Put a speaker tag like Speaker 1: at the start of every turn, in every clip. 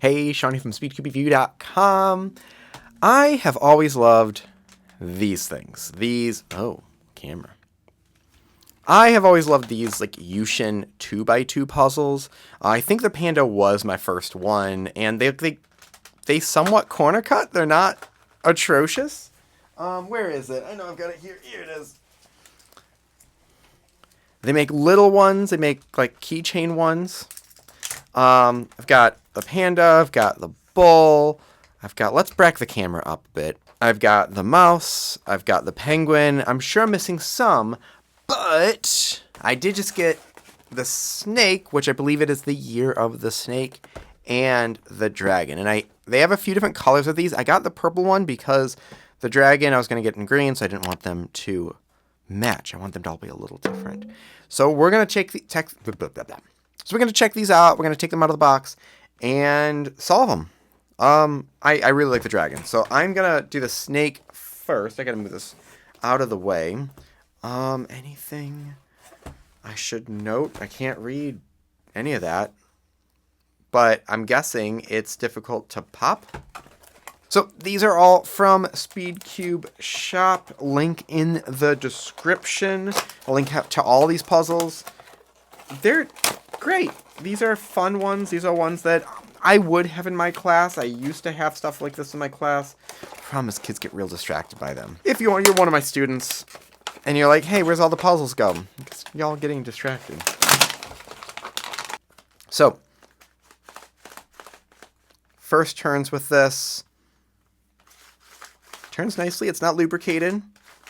Speaker 1: Hey, Shawnee from SpeedCubeReview.com. I have always loved these things. Camera. I have always loved these like YuXin 2x2 puzzles. I think the Panda was my first one, and they somewhat corner cut. They're not atrocious. Where is it? I know I've got it here. Here it is. They make little ones. They make like keychain ones. I've got the Panda, I've got the bull, let's back the camera up a bit. I've got the mouse, I've got the penguin. I'm sure I'm missing some, but I did just get the snake, which I believe it is the year of the snake, and the dragon. And they have a few different colors of these. I got the purple one because the dragon I was going to get in green, so I didn't want them to match. I want them to all be a little different. So we're going to So we're going to check these out. We're going to take them out of the box and solve them. I really like the dragon. So I'm going to do the snake first. I got to move this out of the way. Anything I should note? I can't read any of that. But I'm guessing it's difficult to pop. So these are all from SpeedCube Shop. Link in the description. I'll link to all these puzzles. They're great. These are fun ones. These are ones that I would have in my class. I used to have stuff like this in my class. Promise kids get real distracted by them. If you're one of my students and you're like, hey, where's all the puzzles go? Because y'all getting distracted. So, first turns with this. Turns nicely. It's not lubricated,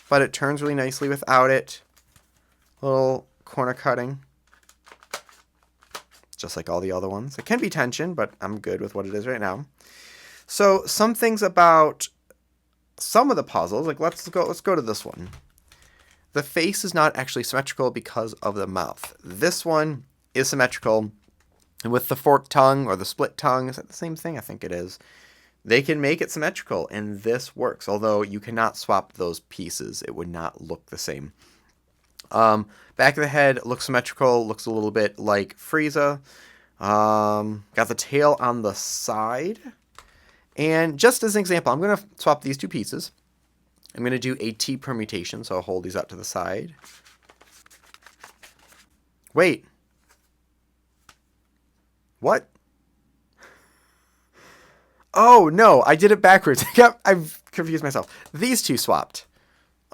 Speaker 1: but it turns really nicely without it. Little corner cutting. Just like all the other ones. It can be tension, but I'm good with what it is right now. So some things about some of the puzzles, like let's go to this one. The face is not actually symmetrical because of the mouth. This one is symmetrical. And with the forked tongue or the split tongue, is that the same thing? I think it is. They can make it symmetrical, and this works. Although you cannot swap those pieces. It would not look the same. Back of the head looks symmetrical, looks a little bit like Frieza. Got the tail on the side. And just as an example, I'm going to swap these two pieces. I'm going to do a T permutation, so I'll hold these out to the side. Wait. What? Oh, no, I did it backwards. I've confused myself. These two swapped.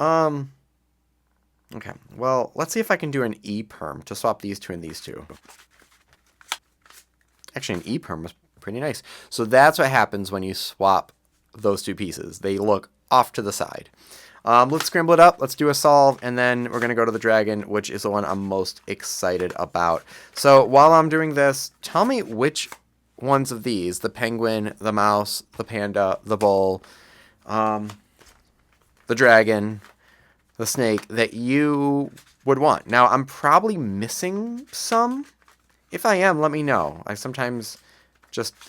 Speaker 1: Okay, well, let's see if I can do an E-perm to swap these two and these two. Actually, an E-perm was pretty nice. So that's what happens when you swap those two pieces. They look off to the side. Let's scramble it up. Let's do a solve, and then we're going to go to the dragon, which is the one I'm most excited about. So while I'm doing this, tell me which ones of these, the penguin, the mouse, the panda, the bull, the dragon, the snake, that you would want. Now, I'm probably missing some. If I am, let me know. I sometimes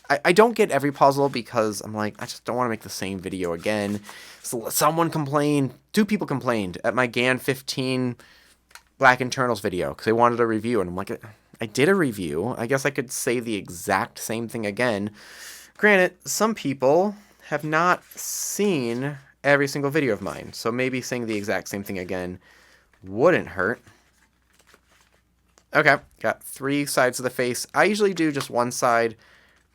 Speaker 1: I don't get every puzzle because I'm like, I just don't want to make the same video again. So someone complained, 2 people complained at my GAN 15 Black Internals video because they wanted a review. And I'm like, I did a review. I guess I could say the exact same thing again. Granted, some people have not seen every single video of mine, so maybe saying the exact same thing again wouldn't hurt. Okay, got 3 sides of the face. I usually do just one side.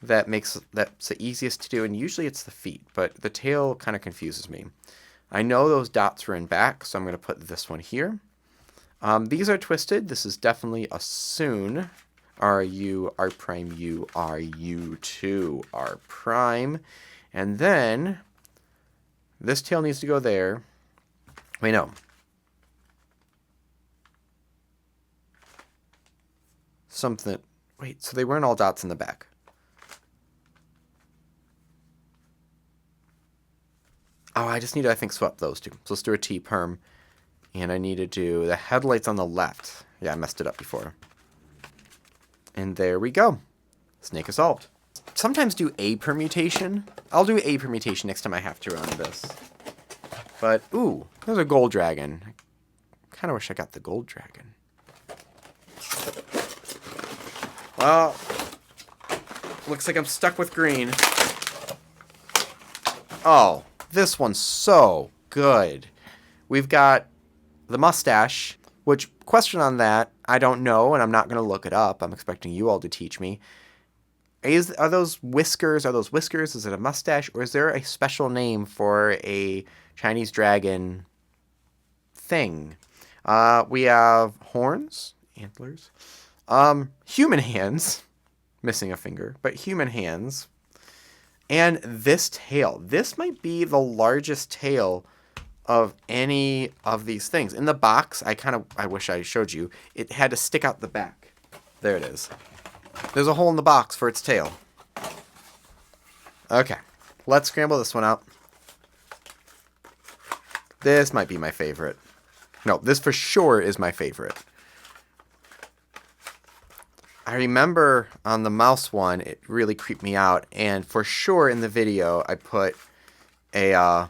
Speaker 1: That's the easiest to do, and usually it's the feet, but the tail kind of confuses me. I know those dots were in back, so I'm going to put this one here. These are twisted. This is definitely a soon. RU, R prime U, RU2, R prime. And then this tail needs to go there. Wait, no. Wait, so they weren't all dots in the back. Oh, I just need to, I think, swap those two. So let's do a T-perm. And I need to do the headlights on the left. Yeah, I messed it up before. And there we go. Snake is solved. Sometimes do a permutation. I'll do a permutation next time I have to run this. But, ooh, there's a gold dragon. I kind of wish I got the gold dragon. Well, Looks like I'm stuck with green. Oh, this one's so good. We've got the mustache, which, question on that, I don't know, and I'm not going to look it up. I'm expecting you all to teach me. Are those whiskers? Are those whiskers? Is it a mustache? Or is there a special name for a Chinese dragon thing? We have horns, antlers, human hands, missing a finger, but human hands. And this tail. This might be the largest tail of any of these things. In the box, I wish I showed you, it had to stick out the back. There it is. There's a hole in the box for its tail. Okay, let's scramble this one out. This might be my favorite. No, this for sure is my favorite. I remember on the mouse one, it really creeped me out. And for sure in the video, I put a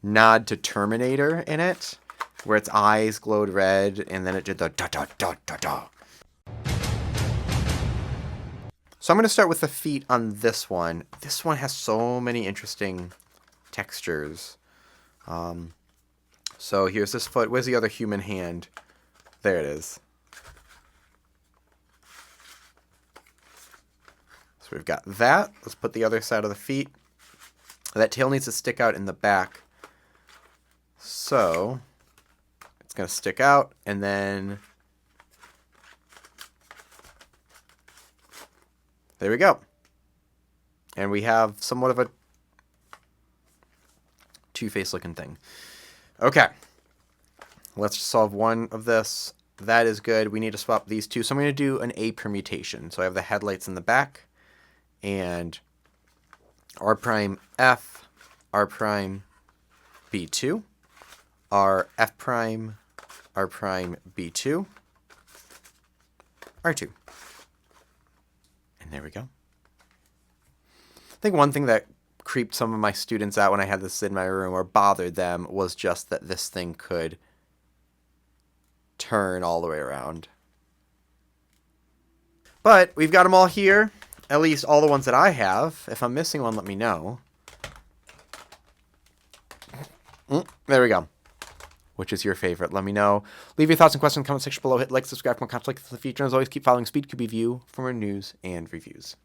Speaker 1: nod to Terminator in it, where its eyes glowed red, and then it did the da-da-da-da-da. So I'm going to start with the feet on this one. This one has so many interesting textures. So here's this foot. Where's the other human hand? There it is. So we've got that. Let's put the other side of the feet. That tail needs to stick out in the back. So it's going to stick out, and then there we go. And we have somewhat of a two-faced looking thing. Okay. Let's solve one of this. That is good. We need to swap these two. So I'm going to do an A permutation. So I have the headlights in the back, and R prime F, R prime B2, R F prime, R prime B2, R2. And there we go. I think one thing that creeped some of my students out when I had this in my room, or bothered them, was just that this thing could turn all the way around. But we've got them all here, at least all the ones that I have. If I'm missing one, let me know. There we go. Which is your favorite? Let me know. Leave your thoughts and questions in the comment section below. Hit like, subscribe for more content like this in the future. And as always, keep following Speed Cube Review for more news and reviews.